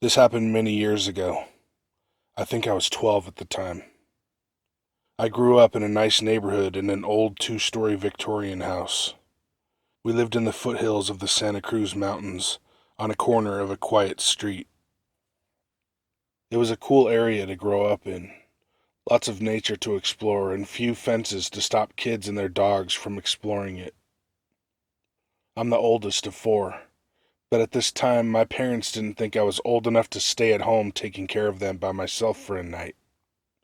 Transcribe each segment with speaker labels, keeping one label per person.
Speaker 1: This happened many years ago. I think I was 12 at the time. I grew up in a nice neighborhood in an old two-story Victorian house. We lived in the foothills of the Santa Cruz Mountains, on a corner of a quiet street. It was a cool area to grow up in. Lots of nature to explore and few fences to stop kids and their dogs from exploring it. I'm the oldest of four, but at this time my parents didn't think I was old enough to stay at home taking care of them by myself for a night,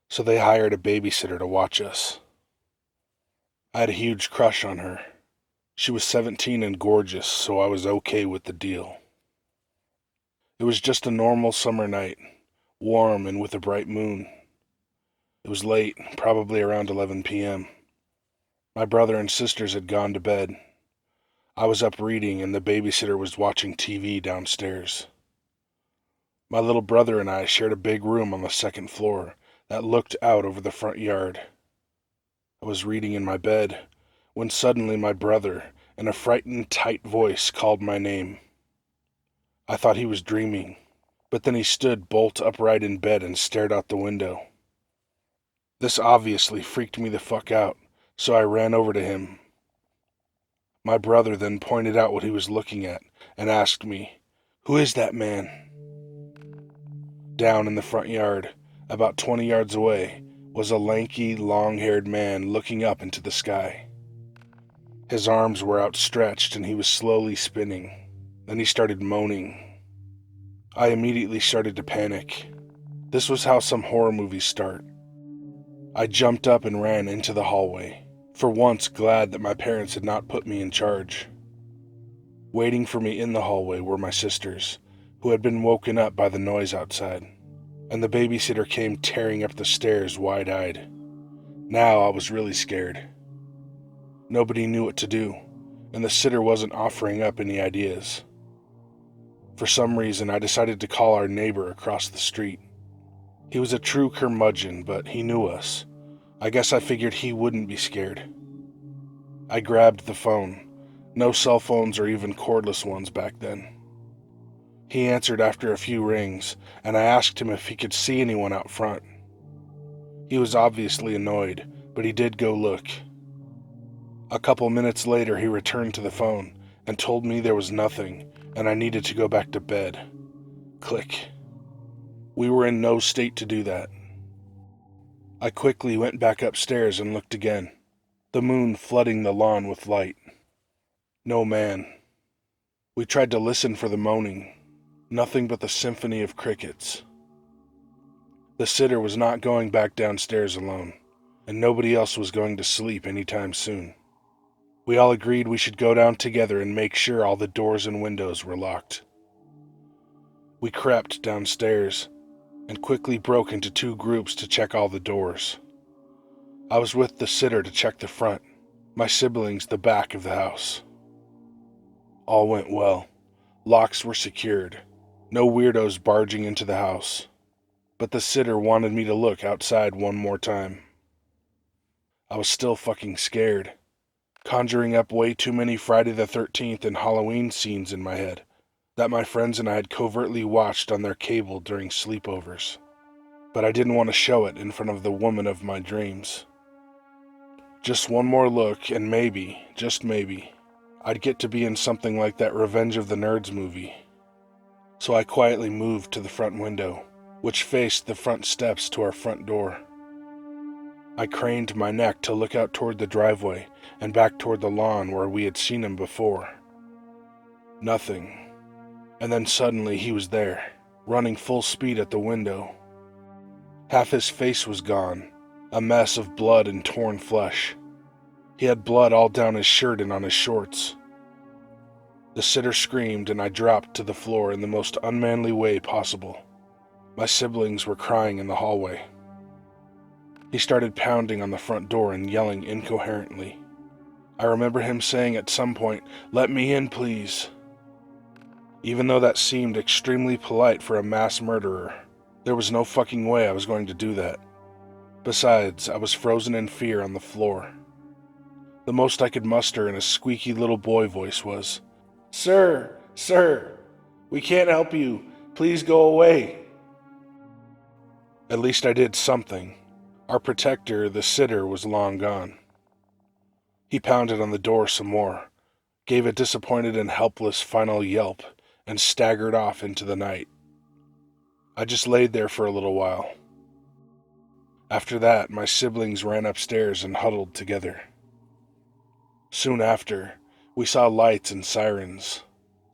Speaker 1: so they hired a babysitter to watch us. I had a huge crush on her. She was 17 and gorgeous, so I was okay with the deal. It was just a normal summer night, warm and with a bright moon. It was late, probably around 11 p.m. My brother and sisters had gone to bed. I was up reading and the babysitter was watching TV downstairs. My little brother and I shared a big room on the second floor that looked out over the front yard. I was reading in my bed when suddenly my brother, in a frightened, tight voice, called my name. I thought he was dreaming, but then he stood bolt upright in bed and stared out the window. This obviously freaked me the fuck out, so I ran over to him. My brother then pointed out what he was looking at and asked me, "Who is that man?" Down in the front yard, about 20 yards away, was a lanky, long-haired man looking up into the sky. His arms were outstretched and he was slowly spinning. Then he started moaning. I immediately started to panic. This was how some horror movies start. I jumped up and ran into the hallway, for once glad that my parents had not put me in charge. Waiting for me in the hallway were my sisters, who had been woken up by the noise outside, and the babysitter came tearing up the stairs wide-eyed. Now I was really scared. Nobody knew what to do, and the sitter wasn't offering up any ideas. For some reason, I decided to call our neighbor across the street. He was a true curmudgeon, but he knew us. I guess I figured he wouldn't be scared. I grabbed the phone. No cell phones or even cordless ones back then. He answered after a few rings, and I asked him if he could see anyone out front. He was obviously annoyed, but he did go look. A couple minutes later, he returned to the phone and told me there was nothing, and I needed to go back to bed. Click. We were in no state to do that. I quickly went back upstairs and looked again, the moon flooding the lawn with light. No man. We tried to listen for the moaning. Nothing but the symphony of crickets. The sitter was not going back downstairs alone, and nobody else was going to sleep anytime soon. We all agreed we should go down together and make sure all the doors and windows were locked. We crept downstairs and quickly broke into two groups to check all the doors. I was with the sitter to check the front, my siblings the back of the house. All went well. Locks were secured. No weirdos barging into the house. But the sitter wanted me to look outside one more time. I was still fucking scared, conjuring up way too many Friday the 13th and Halloween scenes in my head that my friends and I had covertly watched on their cable during sleepovers. But I didn't want to show it in front of the woman of my dreams. Just one more look and maybe, just maybe, I'd get to be in something like that Revenge of the Nerds movie. So I quietly moved to the front window, which faced the front steps to our front door. I craned my neck to look out toward the driveway and back toward the lawn where we had seen him before. Nothing. And then suddenly he was there, running full speed at the window. Half his face was gone, a mess of blood and torn flesh. He had blood all down his shirt and on his shorts. The sitter screamed and I dropped to the floor in the most unmanly way possible. My siblings were crying in the hallway. He started pounding on the front door and yelling incoherently. I remember him saying at some point, "Let me in, please." Even though that seemed extremely polite for a mass murderer, there was no fucking way I was going to do that. Besides, I was frozen in fear on the floor. The most I could muster in a squeaky little boy voice was, "Sir, we can't help you. Please go away. At least I did something. Our protector, the sitter, was long gone. He pounded on the door some more, gave a disappointed and helpless final yelp, and staggered off into the night. I just laid there for a little while. After that, my siblings ran upstairs and huddled together. Soon after, we saw lights and sirens.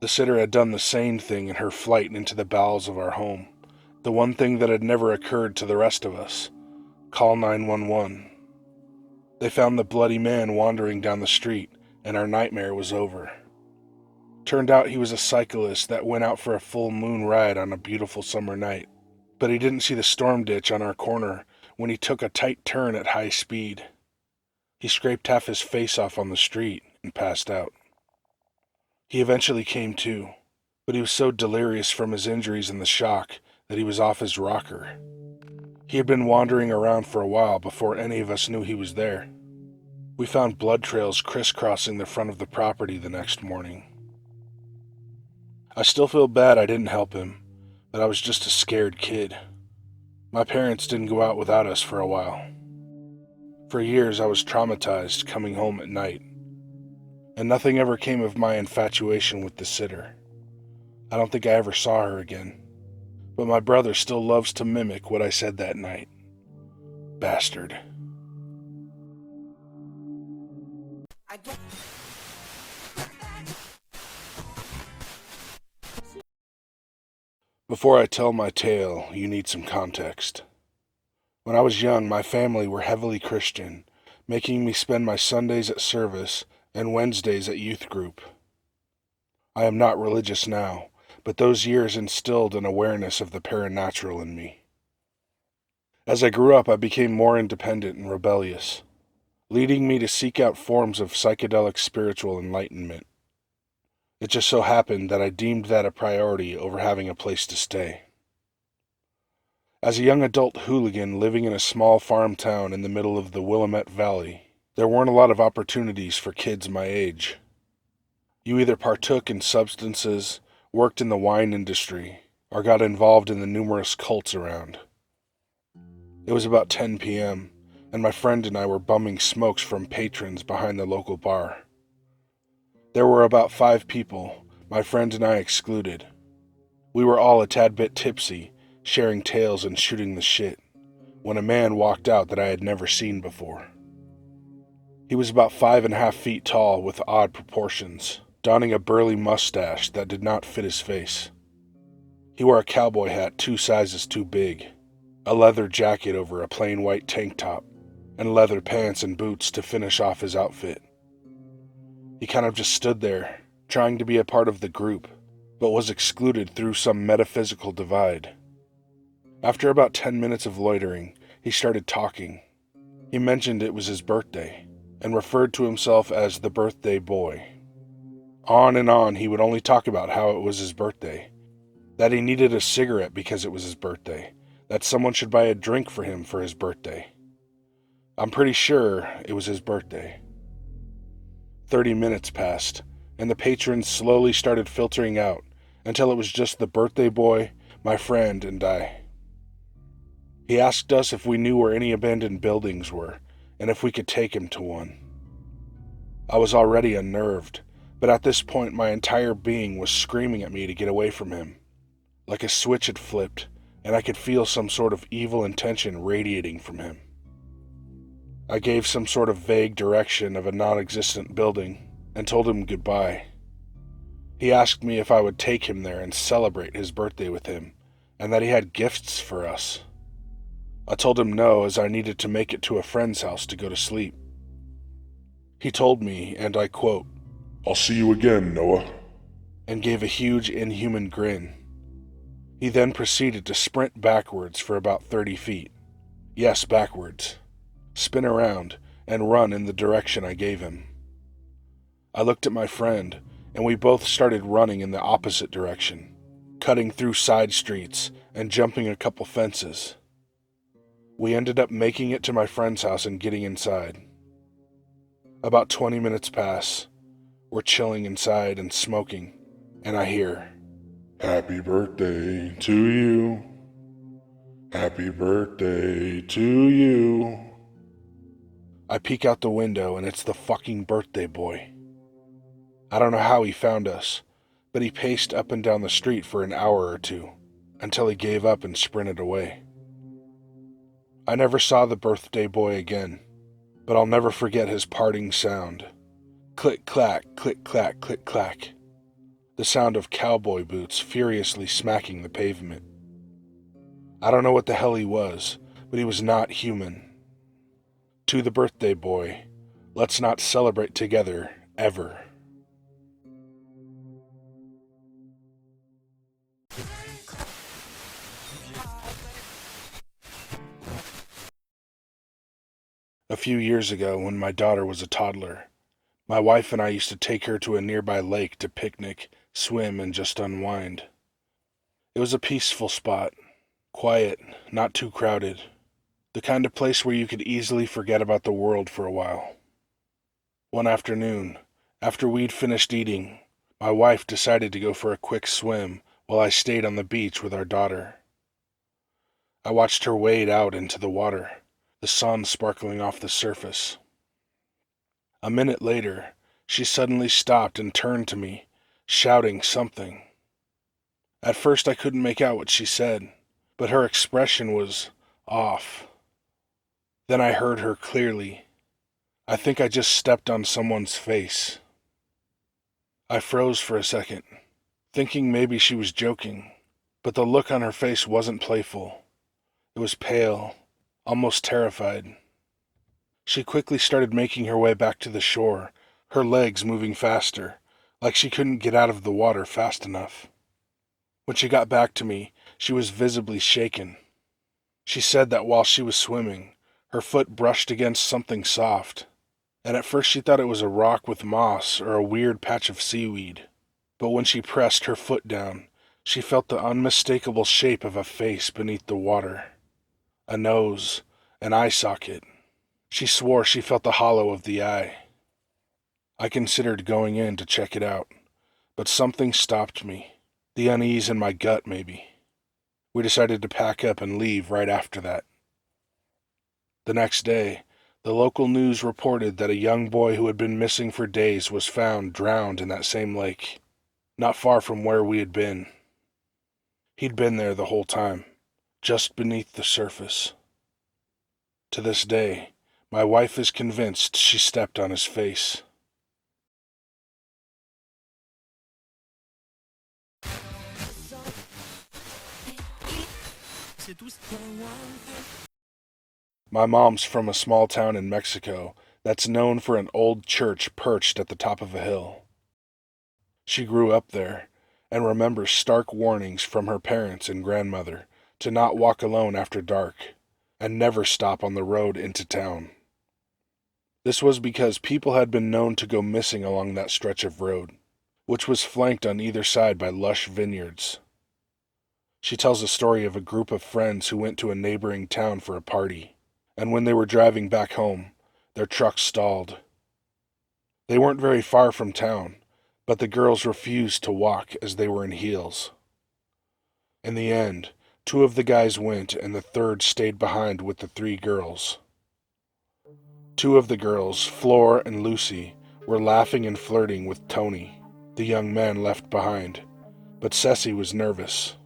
Speaker 1: The sitter had done the same thing in her flight into the bowels of our home. The one thing that had never occurred to the rest of us. Call 911. They found the bloody man wandering down the street, and our nightmare was over. Turned out he was a cyclist that went out for a full moon ride on a beautiful summer night. But he didn't see the storm ditch on our corner when he took a tight turn at high speed. He scraped half his face off on the street and passed out. He eventually came to, but he was so delirious from his injuries and the shock that he was off his rocker. He had been wandering around for a while before any of us knew he was there. We found blood trails crisscrossing the front of the property the next morning. I still feel bad I didn't help him, but I was just a scared kid. My parents didn't go out without us for a while. For years I was traumatized coming home at night, and nothing ever came of my infatuation with the sitter. I don't think I ever saw her again, but my brother still loves to mimic what I said that night. Bastard. Before I tell my tale, you need some context. When I was young, my family were heavily Christian, making me spend my Sundays at service and Wednesdays at youth group. I am not religious now, but those years instilled an awareness of the paranatural in me. As I grew up, I became more independent and rebellious, leading me to seek out forms of psychedelic spiritual enlightenment. It just so happened that I deemed that a priority over having a place to stay. As a young adult hooligan living in a small farm town in the middle of the Willamette Valley, there weren't a lot of opportunities for kids my age. You either partook in substances, worked in the wine industry, or got involved in the numerous cults around. It was about 10 p.m., and my friend and I were bumming smokes from patrons behind the local bar. There were about 5 people, my friend and I excluded. We were all a tad bit tipsy, sharing tales and shooting the shit, when a man walked out that I had never seen before. He was about 5.5 feet tall with odd proportions, donning a burly mustache that did not fit his face. He wore a cowboy hat 2 sizes too big, a leather jacket over a plain white tank top, and leather pants and boots to finish off his outfit. He kind of just stood there, trying to be a part of the group, but was excluded through some metaphysical divide. After about 10 minutes of loitering, he started talking. He mentioned it was his birthday, and referred to himself as the birthday boy. On and on he would only talk about how it was his birthday, that he needed a cigarette because it was his birthday, that someone should buy a drink for him for his birthday. I'm pretty sure it was his birthday. 30 minutes passed, and the patrons slowly started filtering out until it was just the birthday boy, my friend, and I. He asked us if we knew where any abandoned buildings were, and if we could take him to one. I was already unnerved, but at this point my entire being was screaming at me to get away from him. Like a switch had flipped, and I could feel some sort of evil intention radiating from him. I gave some sort of vague direction of a non-existent building, and told him goodbye. He asked me if I would take him there and celebrate his birthday with him, and that he had gifts for us. I told him no, as I needed to make it to a friend's house to go to sleep. He told me, and I quote, "I'll see you again, Noah," and gave a huge inhuman grin. He then proceeded to sprint backwards for about 30 feet. Yes, backwards. Spin around, and run in the direction I gave him. I looked at my friend, and we both started running in the opposite direction, cutting through side streets and jumping a couple fences. We ended up making it to my friend's house and getting inside. About 20 minutes pass. We're chilling inside and smoking, and I hear, Happy birthday to you. Happy birthday to you. I peek out the window and it's the fucking birthday boy. I don't know how he found us, but he paced up and down the street for an hour or two, until he gave up and sprinted away. I never saw the birthday boy again, but I'll never forget his parting sound. Click-clack, click-clack, click-clack. The sound of cowboy boots furiously smacking the pavement. I don't know what the hell he was, but he was not human. To the birthday boy, let's not celebrate together, ever. A few years ago, when my daughter was a toddler, my wife and I used to take her to a nearby lake to picnic, swim, and just unwind. It was a peaceful spot, quiet, not too crowded, the kind of place where you could easily forget about the world for a while. One afternoon, after we'd finished eating, my wife decided to go for a quick swim while I stayed on the beach with our daughter. I watched her wade out into the water, the sun sparkling off the surface. A minute later, she suddenly stopped and turned to me, shouting something. At first I couldn't make out what she said, but her expression was off. Then I heard her clearly. I think I just stepped on someone's face. I froze for a second, thinking maybe she was joking, but the look on her face wasn't playful. It was pale, almost terrified. She quickly started making her way back to the shore, her legs moving faster, like she couldn't get out of the water fast enough. When she got back to me, she was visibly shaken. She said that while she was swimming, her foot brushed against something soft, and at first she thought it was a rock with moss or a weird patch of seaweed. But when she pressed her foot down, she felt the unmistakable shape of a face beneath the water. A nose, an eye socket. She swore she felt the hollow of the eye. I considered going in to check it out, but something stopped me. The unease in my gut, maybe. We decided to pack up and leave right after that. The next day, the local news reported that a young boy who had been missing for days was found drowned in that same lake, not far from where we had been. He'd been there the whole time, just beneath the surface. To this day, my wife is convinced she stepped on his face. My mom's from a small town in Mexico that's known for an old church perched at the top of a hill. She grew up there and remembers stark warnings from her parents and grandmother to not walk alone after dark and never stop on the road into town. This was because people had been known to go missing along that stretch of road, which was flanked on either side by lush vineyards. She tells a story of a group of friends who went to a neighboring town for a party, and when they were driving back home, their truck stalled. They weren't very far from town, but the girls refused to walk as they were in heels. In the end, two of the guys went and the third stayed behind with the three girls. Two of the girls, Flor and Lucy, were laughing and flirting with Tony, the young man left behind, but Ceci was nervous.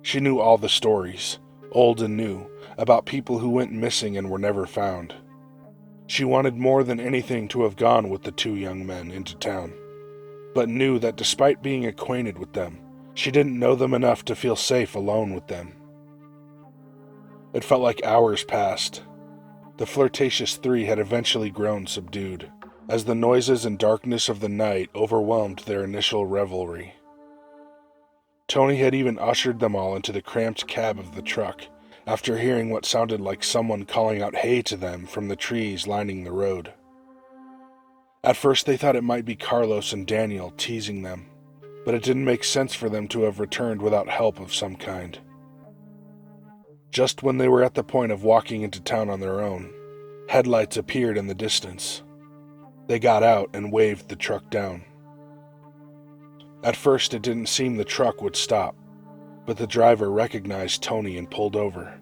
Speaker 1: She knew all the stories, old and new, about people who went missing and were never found. She wanted more than anything to have gone with the two young men into town, but knew that despite being acquainted with them, she didn't know them enough to feel safe alone with them. It felt like hours passed. The flirtatious three had eventually grown subdued, as the noises and darkness of the night overwhelmed their initial revelry. Tony had even ushered them all into the cramped cab of the truck, after hearing what sounded like someone calling out hey to them from the trees lining the road. At first they thought it might be Carlos and Daniel teasing them, but it didn't make sense for them to have returned without help of some kind. Just when they were at the point of walking into town on their own, headlights appeared in the distance. They got out and waved the truck down. At first, it didn't seem the truck would stop, but the driver recognized Tony and pulled over.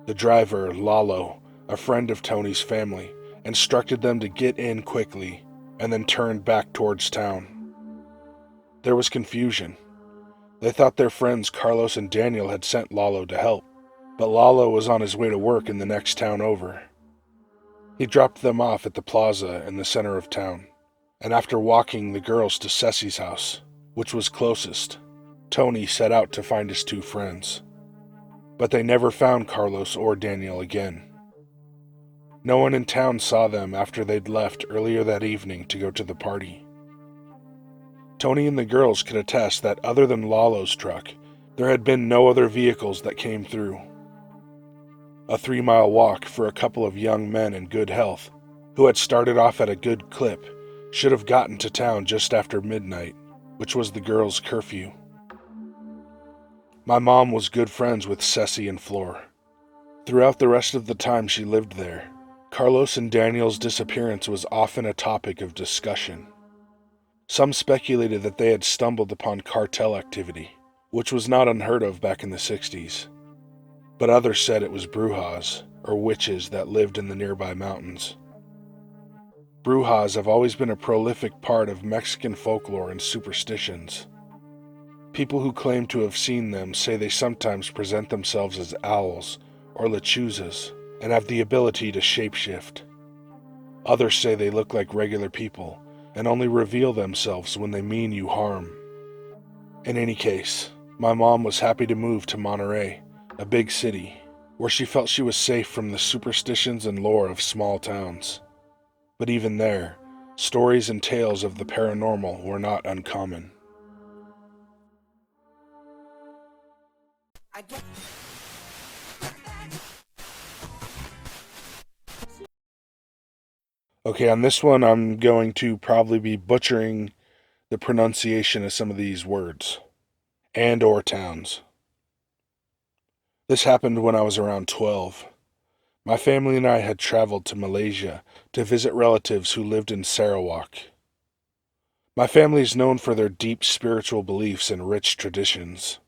Speaker 1: The driver, Lalo, a friend of Tony's family, instructed them to get in quickly and then turned back towards town. There was confusion. They thought their friends Carlos and Daniel had sent Lalo to help, but Lalo was on his way to work in the next town over. He dropped them off at the plaza in the center of town, and after walking the girls to Ceci's house, which was closest, Tony set out to find his two friends. But they never found Carlos or Daniel again. No one in town saw them after they'd left earlier that evening to go to the party. Tony and the girls could attest that other than Lalo's truck, there had been no other vehicles that came through. A 3-mile walk for a couple of young men in good health, who had started off at a good clip, should have gotten to town just after midnight, which was the girls' curfew. My mom was good friends with Ceci and Flor. Throughout the rest of the time she lived there, Carlos and Daniel's disappearance was often a topic of discussion. Some speculated that they had stumbled upon cartel activity, which was not unheard of back in the 60s. But others said it was brujas, or witches that lived in the nearby mountains. Brujas have always been a prolific part of Mexican folklore and superstitions. People who claim to have seen them say they sometimes present themselves as owls or lechuzas and have the ability to shapeshift. Others say they look like regular people and only reveal themselves when they mean you harm. In any case, my mom was happy to move to Monterey, a big city, where she felt she was safe from the superstitions and lore of small towns. But even there, stories and tales of the paranormal were not uncommon. Okay, on this one, I'm going to probably be butchering the pronunciation of some of these words and or towns. This happened when I was around 12. My family and I had traveled to Malaysia to visit relatives who lived in Sarawak. My family is known for their deep spiritual beliefs and rich traditions.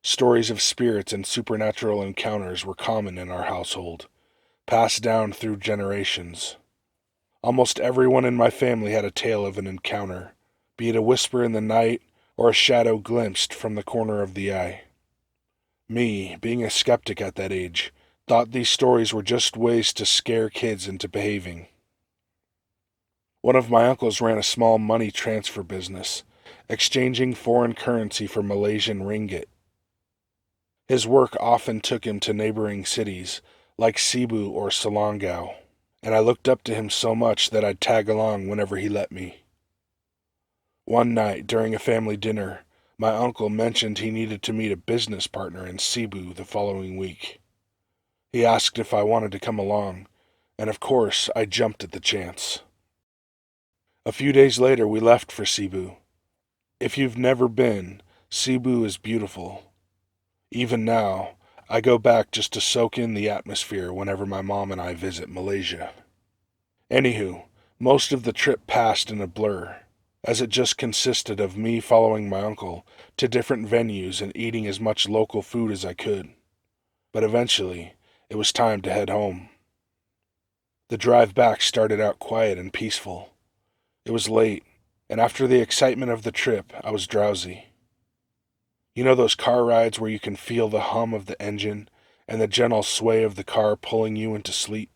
Speaker 1: Stories of spirits and supernatural encounters were common in our household, passed down through generations. Almost everyone in my family had a tale of an encounter, be it a whisper in the night or a shadow glimpsed from the corner of the eye. Me, being a skeptic at that age, thought these stories were just ways to scare kids into behaving. One of my uncles ran a small money transfer business, exchanging foreign currency for Malaysian ringgit. His work often took him to neighboring cities, like Cebu or Selangor, and I looked up to him so much that I'd tag along whenever he let me. One night, during a family dinner, my uncle mentioned he needed to meet a business partner in Cebu the following week. He asked if I wanted to come along, and of course I jumped at the chance. A few days later we left for Cebu. If you've never been, Cebu is beautiful. Even now, I go back just to soak in the atmosphere whenever my mom and I visit Malaysia. Anywho, most of the trip passed in a blur, as it just consisted of me following my uncle to different venues and eating as much local food as I could. But eventually, it was time to head home. The drive back started out quiet and peaceful. It was late, and after the excitement of the trip, I was drowsy. You know those car rides where you can feel the hum of the engine and the gentle sway of the car pulling you into sleep?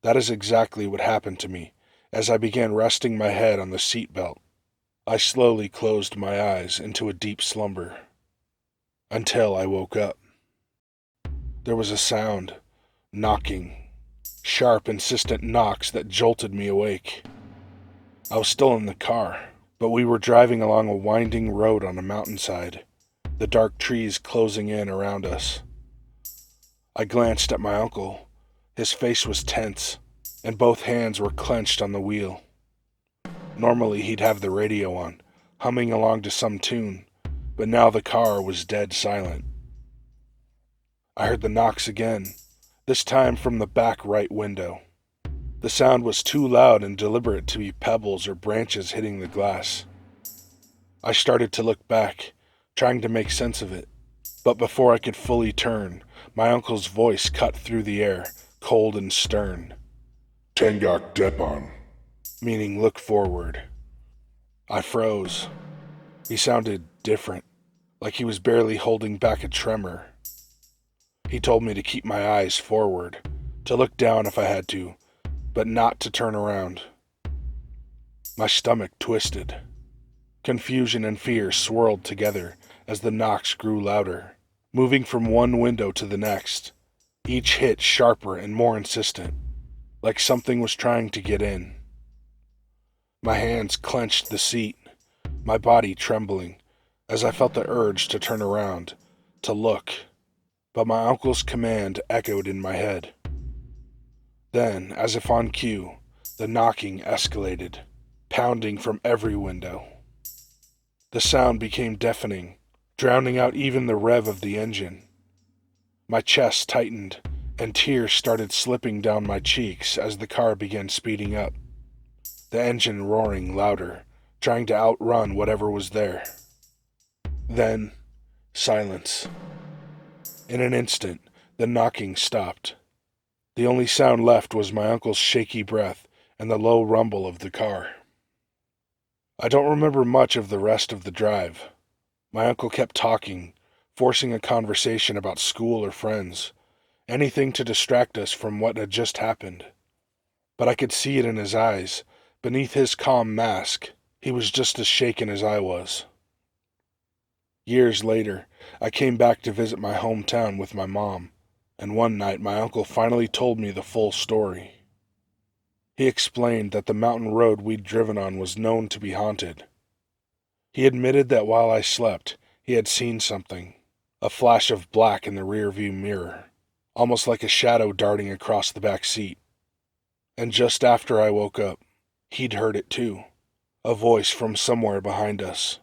Speaker 1: That is exactly what happened to me as I began resting my head on the seat belt. I slowly closed my eyes into a deep slumber, until I woke up. There was a sound, knocking, sharp, insistent knocks that jolted me awake. I was still in the car, but we were driving along a winding road on a mountainside, the dark trees closing in around us. I glanced at my uncle. His face was tense, and both hands were clenched on the wheel. Normally he'd have the radio on, humming along to some tune, but now the car was dead silent. I heard the knocks again, this time from the back right window. The sound was too loud and deliberate to be pebbles or branches hitting the glass. I started to look back, trying to make sense of it, but before I could fully turn, my uncle's voice cut through the air, cold and stern.
Speaker 2: Tengak Depan.
Speaker 1: Meaning look forward. I froze. He sounded different, like he was barely holding back a tremor. He told me to keep my eyes forward, to look down if I had to, but not to turn around. My stomach twisted. Confusion and fear swirled together as the knocks grew louder, moving from one window to the next, each hit sharper and more insistent, like something was trying to get in. My hands clenched the seat, my body trembling, as I felt the urge to turn around, to look, but my uncle's command echoed in my head. Then, as if on cue, the knocking escalated, pounding from every window. The sound became deafening, drowning out even the rev of the engine. My chest tightened, and tears started slipping down my cheeks as the car began speeding up, the engine roaring louder, trying to outrun whatever was there. Then, silence. In an instant, the knocking stopped. The only sound left was my uncle's shaky breath and the low rumble of the car. I don't remember much of the rest of the drive. My uncle kept talking, forcing a conversation about school or friends, anything to distract us from what had just happened. But I could see it in his eyes. Beneath his calm mask, he was just as shaken as I was. Years later, I came back to visit my hometown with my mom, and one night my uncle finally told me the full story. He explained that the mountain road we'd driven on was known to be haunted. He admitted that while I slept, he had seen something, a flash of black in the rearview mirror, almost like a shadow darting across the back seat. And just after I woke up, he'd heard it too, a voice from somewhere behind us.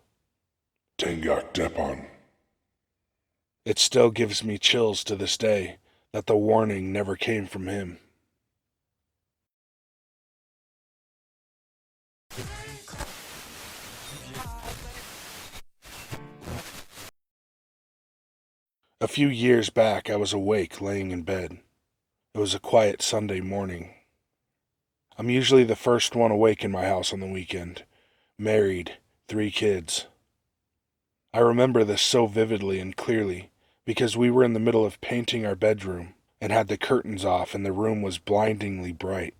Speaker 2: Tengak Depan.
Speaker 1: It still gives me chills to this day that the warning never came from him. A few years back, I was awake, laying in bed. It was a quiet Sunday morning. I'm usually the first one awake in my house on the weekend. Married, 3 kids. I remember this so vividly and clearly because we were in the middle of painting our bedroom and had the curtains off and the room was blindingly bright.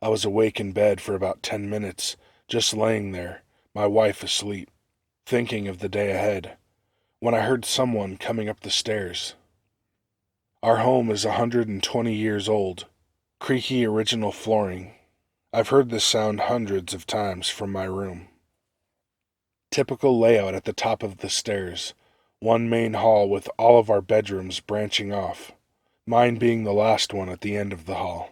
Speaker 1: I was awake in bed for about 10 minutes, just laying there, my wife asleep, thinking of the day ahead, when I heard someone coming up the stairs. Our home is 120 years old, creaky original flooring. I've heard this sound hundreds of times from my room. Typical layout at the top of the stairs, one main hall with all of our bedrooms branching off, mine being the last one at the end of the hall.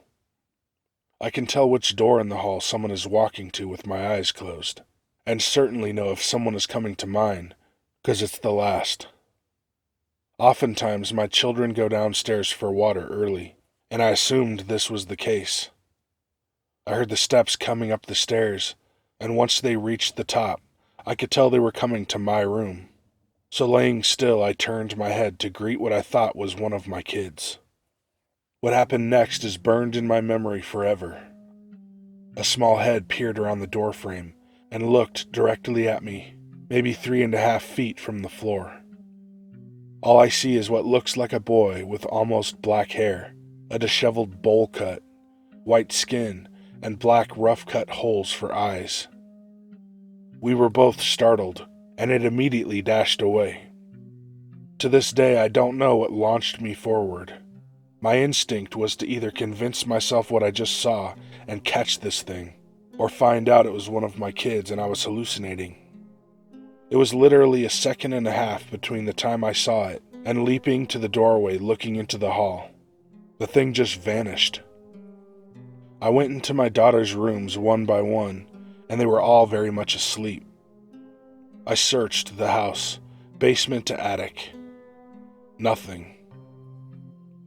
Speaker 1: I can tell which door in the hall someone is walking to with my eyes closed, and certainly know if someone is coming to mine, 'cause it's the last. Oftentimes my children go downstairs for water early, and I assumed this was the case. I heard the steps coming up the stairs, and once they reached the top, I could tell they were coming to my room. So laying still, I turned my head to greet what I thought was one of my kids. What happened next is burned in my memory forever. A small head peered around the doorframe and looked directly at me, maybe 3.5 feet from the floor. All I see is what looks like a boy with almost black hair, a disheveled bowl cut, white skin, and black rough-cut holes for eyes. We were both startled, and it immediately dashed away. To this day, I don't know what launched me forward. My instinct was to either convince myself what I just saw and catch this thing, or find out it was one of my kids and I was hallucinating. It was literally 1.5 seconds between the time I saw it and leaping to the doorway looking into the hall. The thing just vanished. I went into my daughter's rooms one by one, and they were all very much asleep. I searched the house, basement to attic. Nothing.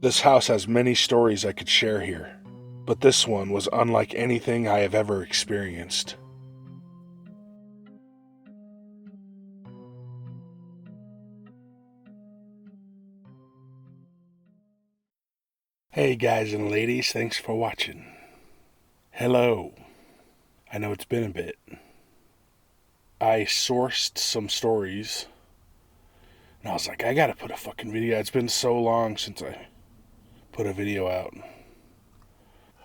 Speaker 1: This house has many stories I could share here, but this one was unlike anything I have ever experienced. Hey guys and ladies, thanks for watching. Hello. I know it's been a bit. I sourced some stories and I was like, I gotta put a fucking video. It's been so long since I put a video out.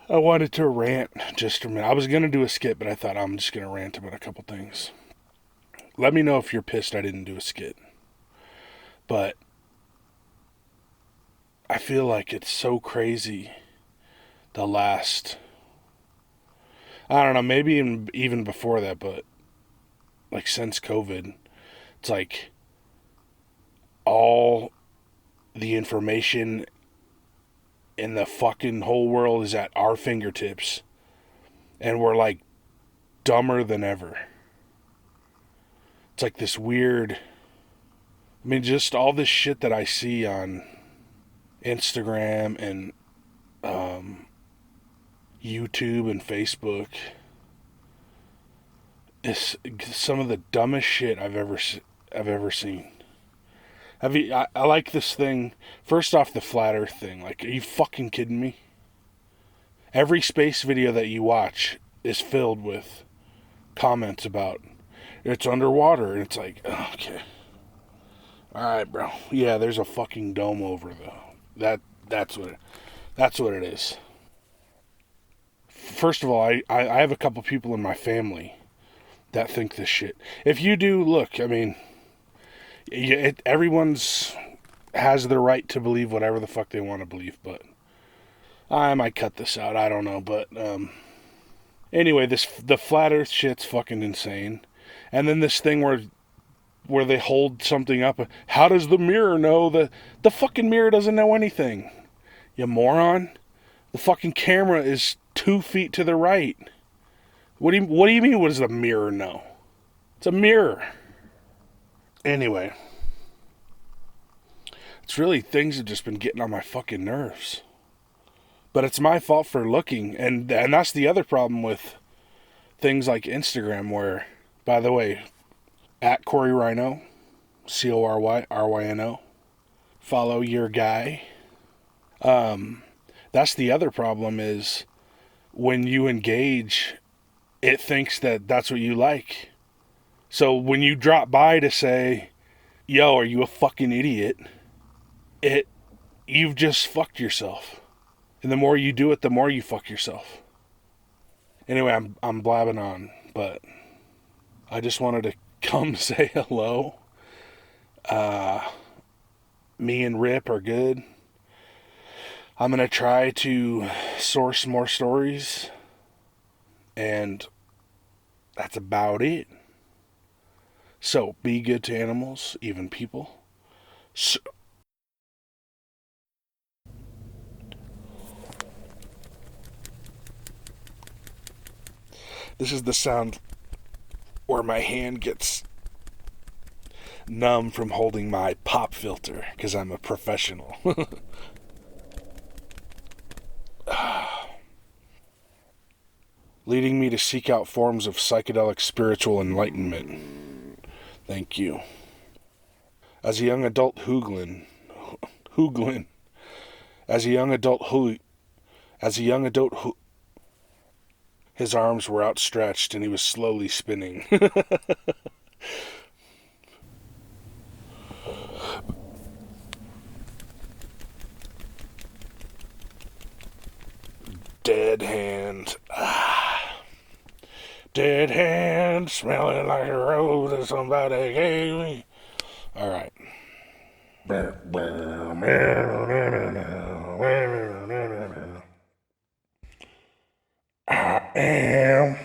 Speaker 1: I wanted to rant just a minute. I was gonna do a skit, but I thought I'm just gonna rant about a couple things. Let me know if you're pissed I didn't do a skit. But I feel like it's so crazy the last, I don't know, maybe even before that, but like since COVID, it's like all the information in the fucking whole world is at our fingertips, and we're like dumber than ever. It's like this weird, I mean, just all this shit that I see on Instagram and YouTube and Facebook is some of the dumbest shit I've ever seen. I like this thing. First off, the flat Earth thing. Like, are you fucking kidding me? Every space video that you watch is filled with comments about it's underwater, and it's like, oh, okay, all right, bro. Yeah, there's a fucking dome over though. That's what it is. First of all, I have a couple people in my family that think this shit. If you do, look, I mean, everyone's has the right to believe whatever the fuck they want to believe, but I might cut this out. I don't know, but anyway, the flat Earth shit's fucking insane. And then this thing where they hold something up. How does the mirror know? The fucking mirror doesn't know anything. You moron. The fucking camera is 2 feet to the right. What do you mean? What does the mirror know? It's a mirror. Anyway, it's really, things have just been getting on my fucking nerves. But it's my fault for looking, and that's the other problem with things like Instagram, where, by the way, at Corey Rhino, CORYRYNO, follow your guy. That's the other problem, is when you engage, it thinks that that's what you like. So when you drop by to say, yo, are you a fucking idiot? You've just fucked yourself. And the more you do it, the more you fuck yourself. Anyway, I'm blabbing on, but I just wanted to come say hello. Me and Rip are good. I'm going to try to source more stories, and that's about it. So, be good to animals, even people. So, this is the sound where my hand gets numb from holding my pop filter, because I'm a professional. Leading me to seek out forms of psychedelic spiritual enlightenment. Thank you. As a young adult Hooglin, his arms were outstretched and he was slowly spinning. Dead hand. Dead hand, smelling like a rose that somebody gave me. All right. I am